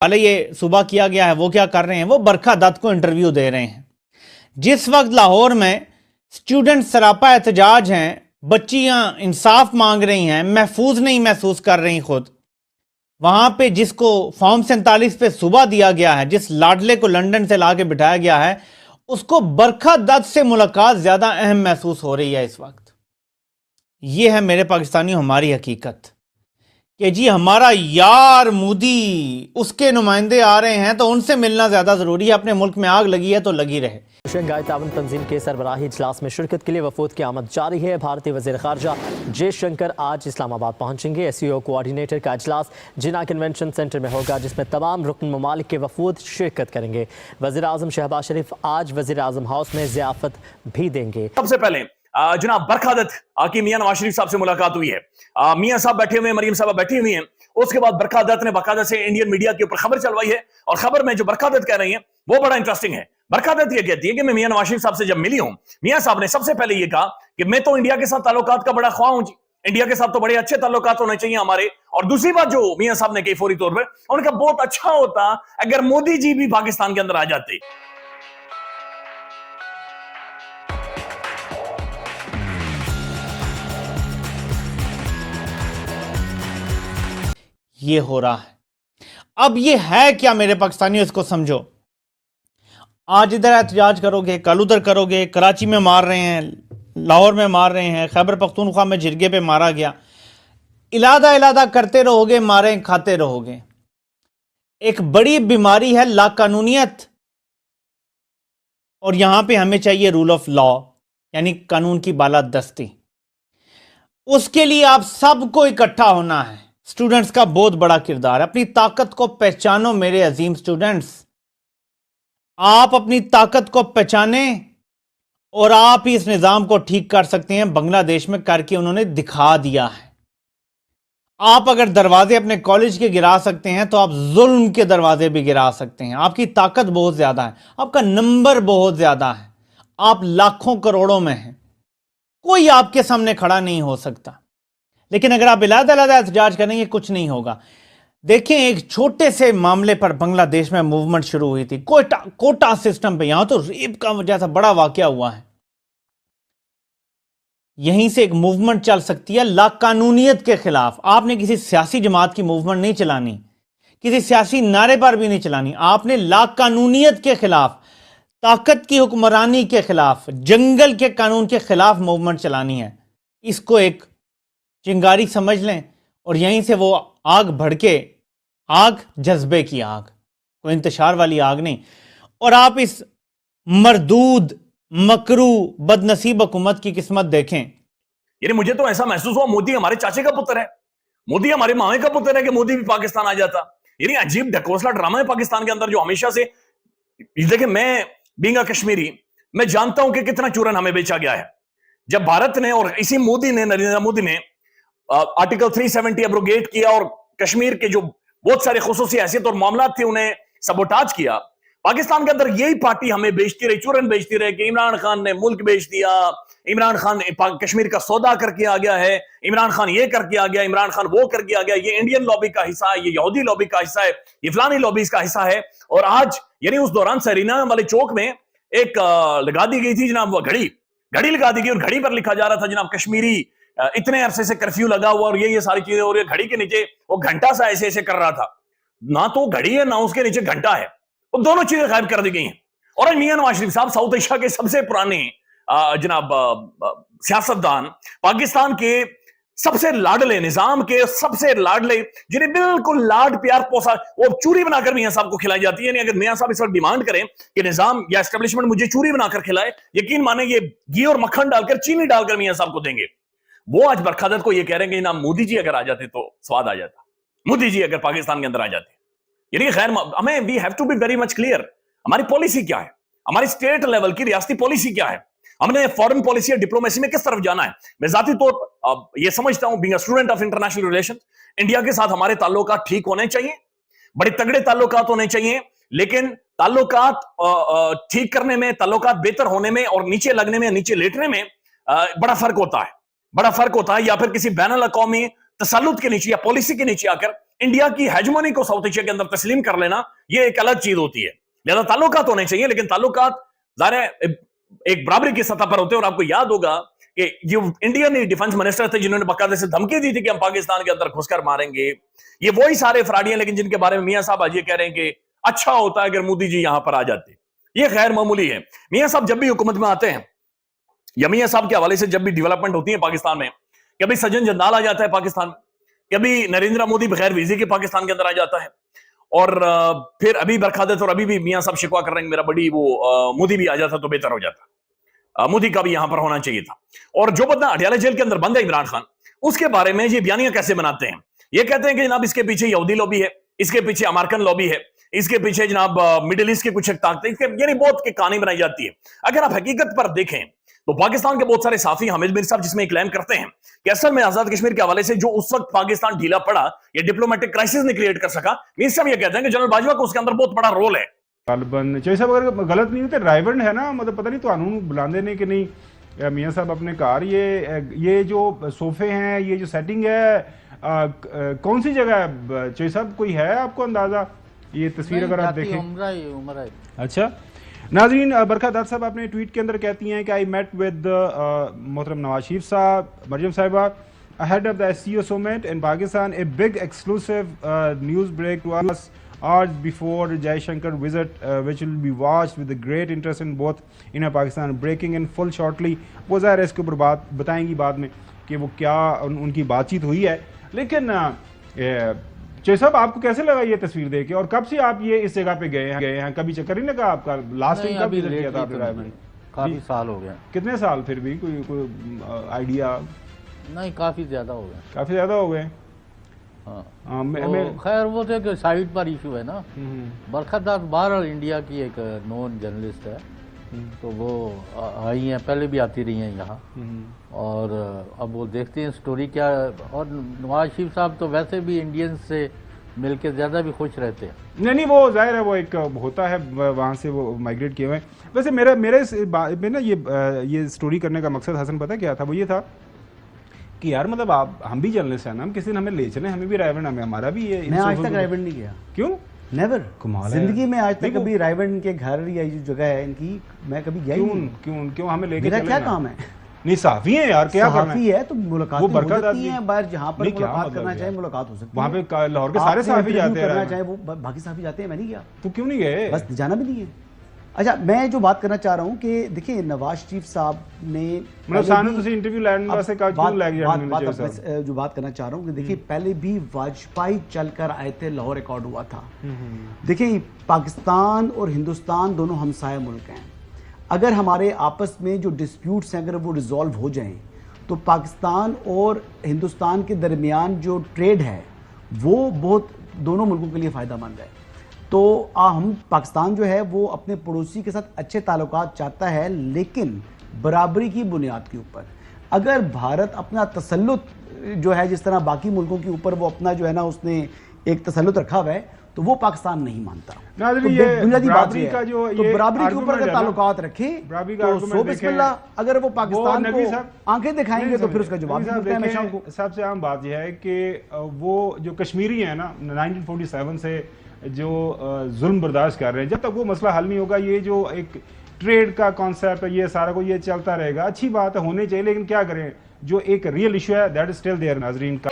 वाले ये सुबह किया गया है, वो क्या कर रहे हैं, वो बरखा दत्त को इंटरव्यू दे रहे हैं। जिस वक्त लाहौर में स्टूडेंट सरापा एहतजाज हैं, बच्चियां इंसाफ मांग रही हैं, महफूज नहीं महसूस कर रही खुद, वहां पे जिसको फॉर्म 47 पे सुबह दिया गया है, जिस लाडले को लंदन से लाके बिठाया गया है, उसको बरखा दत्त से मुलाकात ज्यादा अहम महसूस हो रही है इस वक्त। ये है मेरे पाकिस्तानियों हमारी हकीकत कि जी हमारा यार मोदी, उसके नुमाइंदे आ रहे हैं तो उनसे मिलना ज्यादा जरूरी है। अपने मुल्क में आग लगी है तो लगी रहे। शंघाई ताउन तंजीम के सरबराही इजलास में शिरकत के लिए वफूद की आमद जारी है। भारतीय वज़ीर ख़ारजा जयशंकर आज इस्लामाबाद पहुंचेंगे। SCO कोऑर्डिनेटर का इजलास जिना कन्वेंशन सेंटर में होगा, जिसमें तमाम रुकन ममालिक के वफूद शिरकत करेंगे। वज़ीर आज़म शहबाज शरीफ आज वज़ीर आज़म हाउस में ज़ियाफ़त भी देंगे। सबसे पहले जनाब बरखा दत्त की मियां नवाज शरीफ साहब से मुलाकात हुई है। मियां साहब बैठे हुए हैं, मरियम साहब बैठी हुई हैं। उसके बाद बरखा दत्त ने बाकायदा से इंडियन मीडिया के ऊपर खबर चलवाई है, और खबर में जो बरखा दत्त कह रही है वो बड़ा इंटरेस्टिंग है। बरखा दत्त ये कहती है कि मैं मियां नवाज शरीफ साहब से जब मिली हूं, मियां साहब ने सबसे पहले ये कहा कि मैं तो इंडिया के साथ ताल्लुकात का बड़ा ख्वाह हूं जी, इंडिया के साथ तो बड़े अच्छे ताल्लुकात होने चाहिए हमारे। और दूसरी बात जो मियां साहब ने कही फौरी तौर पर, उनका बहुत अच्छा होता अगर मोदी जी भी पाकिस्तान के अंदर आ जाते। ये हो रहा है। अब ये है क्या मेरे पाकिस्तानियों, इसको समझो। आज इधर एहतजाज करोगे, कल उधर करोगे, कराची में मार रहे हैं, लाहौर में मार रहे हैं, खैबर पख्तूनख्वा में जिरगे पे मारा गया। इलादा इलादा करते रहोगे, मारे खाते रहोगे। एक बड़ी बीमारी है लाकानूनियत, और यहां पे हमें चाहिए रूल ऑफ लॉ, यानी कानून की बालादस्ती। उसके लिए आप सबको इकट्ठा होना है। स्टूडेंट्स का बहुत बड़ा किरदार है। अपनी ताकत को पहचानो मेरे अजीम स्टूडेंट्स, आप अपनी ताकत को पहचाने और आप ही इस निजाम को ठीक कर सकते हैं। बांग्लादेश में करके उन्होंने दिखा दिया है। आप अगर दरवाजे अपने कॉलेज के गिरा सकते हैं तो आप जुल्म के दरवाजे भी गिरा सकते हैं। आपकी ताकत बहुत ज्यादा है, आपका नंबर बहुत ज्यादा है, आप लाखों करोड़ों में हैं, कोई आपके सामने खड़ा नहीं हो सकता। लेकिन अगर आप इलादा एहतजाज करेंगे कुछ नहीं होगा। देखें, एक छोटे से मामले पर बांग्लादेश में मूवमेंट शुरू हुई थी, कोटा सिस्टम पे। यहां तो रेप का जैसा बड़ा वाकया हुआ है। यहीं से एक मूवमेंट चल सकती है लाकानूनियत के खिलाफ। आपने किसी सियासी जमात की मूवमेंट नहीं चलानी, किसी सियासी नारे पर भी नहीं चलानी। आपने लाकानूनियत के खिलाफ, ताकत की हुक्मरानी के खिलाफ, जंगल के कानून के खिलाफ मूवमेंट चलानी है। इसको एक चिंगारी समझ लें, और यहीं से वो आग भड़के, आग जज्बे की आग, कोई इंतशार वाली आग नहीं। और आप इस मरदूद मकरू बदनसीब हुकूमत की किस्मत देखें। यानी मुझे तो ऐसा महसूस हुआ मोदी हमारे चाचे का पुत्र है, मोदी हमारे मामे का पुत्र है कि मोदी भी पाकिस्तान आ जाता। यानी अजीब ढकोसला ड्रामा है पाकिस्तान के अंदर, जो हमेशा से। देखिए, मैं बीइंग अ कश्मीरी, मैं जानता हूं कि कितना चूरन हमें बेचा गया है। जब भारत ने और इसी मोदी ने, नरेंद्र मोदी ने आर्टिकल 370 एब्रोगेट किया और कश्मीर के जो बहुत सारे खुसूसी हैसियत और मामला थे उन्हें सबोटाज किया, पाकिस्तान के अंदर यही पार्टी हमें बेचती रही, चूरन बेचती रही कि इमरान खान ने मुल्क बेच दिया, इमरान खान कश्मीर का सौदा करके आ गया है, इमरान खान ये करके आ गया, इमरान खान वो करके आ गया, ये इंडियन लॉबी का हिस्सा है, ये यहूदी लॉबी का हिस्सा है, ये फलानी लॉबी का हिस्सा है। और आज यानी उस दौरान सरीना वाले चौक में एक लगा दी गई थी जनाब, वो घड़ी लगा दी गई, और घड़ी पर लिखा जा रहा था जनाब कश्मीरी इतने अरसे से कर्फ्यू लगा हुआ, और ये सारी चीजें। और ये घड़ी के नीचे वो घंटा सा ऐसे ऐसे कर रहा था, ना तो घड़ी है ना उसके नीचे घंटा है, वो दोनों चीजें गायब कर दी गई हैं। और मियां नवाज शरीफ साहब साउथ एशिया के सबसे पुराने जनाब सियासतदान, पाकिस्तान के सबसे लाडले, निजाम के सबसे लाडले, जिन्हें बिल्कुल लाड प्यार पोसा, वो चूरी बनाकर मियां साहब को खिलाई जाती है। अगर मियां साहब इस वक्त डिमांड करें कि निजाम या एस्टेब्लिशमेंट मुझे चूरी बनाकर खिलाए, यकीन माने ये घी और मक्खन डालकर, चीनी डालकर मियां साहब को देंगे। वो आज बरखा दत्त को ये कह रहे हैं कि ना मोदी जी अगर आ जाते तो स्वाद आ जाता, मोदी जी अगर पाकिस्तान के अंदर आ जाते। यानी खैर, हमें we have to be very much clear, हमारी पॉलिसी क्या है, हमारी स्टेट लेवल की रियासती पॉलिसी क्या है, हमने फॉरेन पॉलिसी और डिप्लोमेसी में किस तरफ जाना है। मैं जाती तौर ये समझता हूं, being a student of international relation, India के साथ हमारे ताल्लुकात ठीक होने चाहिए, बड़े तगड़े ताल्लुकात होने चाहिए। लेकिन ताल्लुकात ठीक करने में, ताल्लुकात बेहतर होने में और नीचे लगने में, नीचे लेटने में बड़ा फर्क होता है, बड़ा फर्क होता है। या फिर किसी बैनुल अक़वामी तसल्लुत के नीचे या पॉलिसी के नीचे आकर इंडिया की हेजमोनी को साउथ एशिया के अंदर तस्लीम कर लेना, ये एक अलग चीज होती है। लिहाजा ताल्लुकात होने चाहिए, लेकिन ताल्लुकात ज़ाहिर है एक बराबरी की सतह पर होते हैं। और आपको याद होगा कि जो इंडियन डिफेंस मिनिस्टर थे जिन्होंने बाकायदे से धमकी दी थी कि हम पाकिस्तान के अंदर घुसकर मारेंगे, ये वही सारे फ्राडी हैं, लेकिन जिनके बारे में मियां साहब आज ये कह रहे हैं कि अच्छा होता है अगर मोदी जी यहां पर आ जाते। ये गैर मामूली है। मियां साहब जब भी हुकूमत में आते हैं या मियां साहब के हवाले से जब भी डेवलपमेंट होती है पाकिस्तान में, कभी सज्जन जंदाल आ जाता है पाकिस्तान में, कभी नरेंद्र मोदी बगैर वीजे के पाकिस्तान के अंदर आ जाता है, और फिर अभी बरखादत और अभी भी मियां साहब शिकवा कर रहे हैं मेरा बड़ी वो मोदी भी आ जाता तो बेहतर हो जाता, मोदी का भी यहां पर होना चाहिए था। और जो बंदा अडयाला जेल के अंदर बंद है इमरान खान, उसके बारे में ये बयानियां कैसे बनाते हैं? ये कहते हैं कि जनाब इसके पीछे यहूदी लॉबी है, इसके पीछे अमेरिकन लॉबी है, इसके पीछे जनाब मिडिल ईस्ट की कुछ ताकतें, यानी बहुत की कहानी बनाई जाती है। अगर आप हकीकत पर देखें तो पाकिस्तान के बहुत सारे साफी हामिद मीर साहब जिसमें क्लेम करते हैं कि असल में आजाद कश्मीर के हवाले से जो उस वक्त पाकिस्तान ढीला पड़ा या डिप्लोमेटिक क्राइसिस ने क्रिएट कर सका, मीर साहब ये कहते हैं कि जनरल बाजवा को उसके अंदर बहुत बड़ा रोल है। तालिबान चाहिए साहब अगर गलत नहीं होते रायबन है ना, मतलब पता नहीं तो बुलाते नहीं कि नहीं मियां साहब अपने कार ये जो सोफे हैं, ये जो सेटिंग है कौन सी जगह है चाहिए साहब, कोई है आपको अंदाजा? ये तस्वीर अगर आप देखें उम्र है। अच्छा नाजरीन, बरखा दाद साहब अपने ट्वीट के अंदर कहती हैं कि आई मेट विद मोहतरम नवाज शरीफ साहब, मरियम साहिबा ahead of the SCO summit in Pakistan. A big exclusive news break to us hours before Jaishankar visit, which will be watched with a great interest in both India Pakistan. Breaking in full shortly. वो ज़ाहिर है इसके ऊपर बात बताएंगी बाद में कि वो क्या उनकी बातचीत हुई है। लेकिन जय साहब आपको कैसे लगा ये तस्वीर देख के, और कब से आप ये इस जगह पे गए हैं? कभी चक्कर नहीं लगा आपका? लास्ट टाइम कब विजिट किया था आपने रायबरेली? काफी साल हो गए। कितने साल? फिर भी कोई आइडिया? नहीं, काफी ज्यादा हो गए। काफी ज्यादा हो गए। खैर वो तो एक साइड पर इशू है ना। बरखा दाद बहरहाल इंडिया की एक नॉन जर्नलिस्ट है, तो वो आई हैं, पहले भी आती रही हैं यहाँ, और अब वो देखते हैं स्टोरी क्या। और नवाज शरीफ साहब तो वैसे भी इंडियंस से मिलके ज़्यादा भी खुश रहते हैं। नहीं वो जाहिर है वो एक होता है, वहाँ से वो माइग्रेट किए हुए हैं। वैसे मेरे में ना ये स्टोरी करने का मकसद हसन पता क्या था? वो ये था कि यार मतलब आप हम भी जर्नलिस्ट हैं ना, हम किसी दिन हमें ले चले, हमें भी रायबन, हमें हमारा भी ये। मैं आज तक रायबन नहीं गया। क्यों? नेवर। कमाल है जिंदगी में आज तक कभी रायबन के घर या ये जो जगह है इनकी मैं कभी गया ही नहीं। क्यों हमें लेके मेरा क्या काम है? नहीं साफी है यार, क्या करना साफी है तो मुलाकात हो सकती है बाहर, जहाँ पर मुलाकात मतलब करना चाहे मुलाकात हो सकती है। वहाँ पे लाहौर के सारे साफी जाते हैं, करना चाहे वो बाकी साफी जाते हैं, मैं नहीं गया। तो क्यों नहीं गए? बस जाना भी नहीं है। अच्छा, मैं जो बात करना चाह रहा हूँ कि देखिए नवाज शरीफ साहब ने इंटरव्यू लैंड वास्ते जो बात करना चाह रहा हूँ कि देखिए पहले भी वाजपेयी चलकर आए थे, लाहौर रिकॉर्ड हुआ था। देखिए पाकिस्तान और हिंदुस्तान दोनों हमसाया मुल्क हैं। अगर हमारे आपस में जो डिस्प्यूट्स हैं अगर वो रिजॉल्व हो जाएं तो पाकिस्तान और हिंदुस्तान के दरमियान जो ट्रेड है वो बहुत दोनों मुल्कों के लिए फ़ायदेमंद है। तो हम पाकिस्तान जो है वो अपने पड़ोसी के साथ अच्छे ताल्लुकात चाहता है, लेकिन बराबरी की बुनियाद के ऊपर। अगर भारत अपना तसल्लुत जो है जिस तरह बाकी मुल्कों के ऊपर वो अपना जो है ना उसने एक तसल्लुत रखा हुआ है, तो वो पाकिस्तान नहीं मानता। तो बुनियादी बात है तो बराबरी के ऊपर अगर ताल्लुकात रखे तो सो बिस्मिल्लाह, अगर वो पाकिस्तान को आंखें दिखाएंगे तो फिर उसका जवाब मिलता है हमेशा को। सबसे आम बात यह है कि वो जो कश्मीरी है ना 1947 से जो जुल्म बर्दाश्त कर रहे हैं, जब तक वो मसला हल नहीं होगा, ये जो एक ट्रेड का कॉन्सेप्ट है ये सारा को ये चलता रहेगा। अच्छी बात है, होने चाहिए, लेकिन क्या करें, जो एक रियल इशू है दैट इज स्टिल देयर नाजरीन का।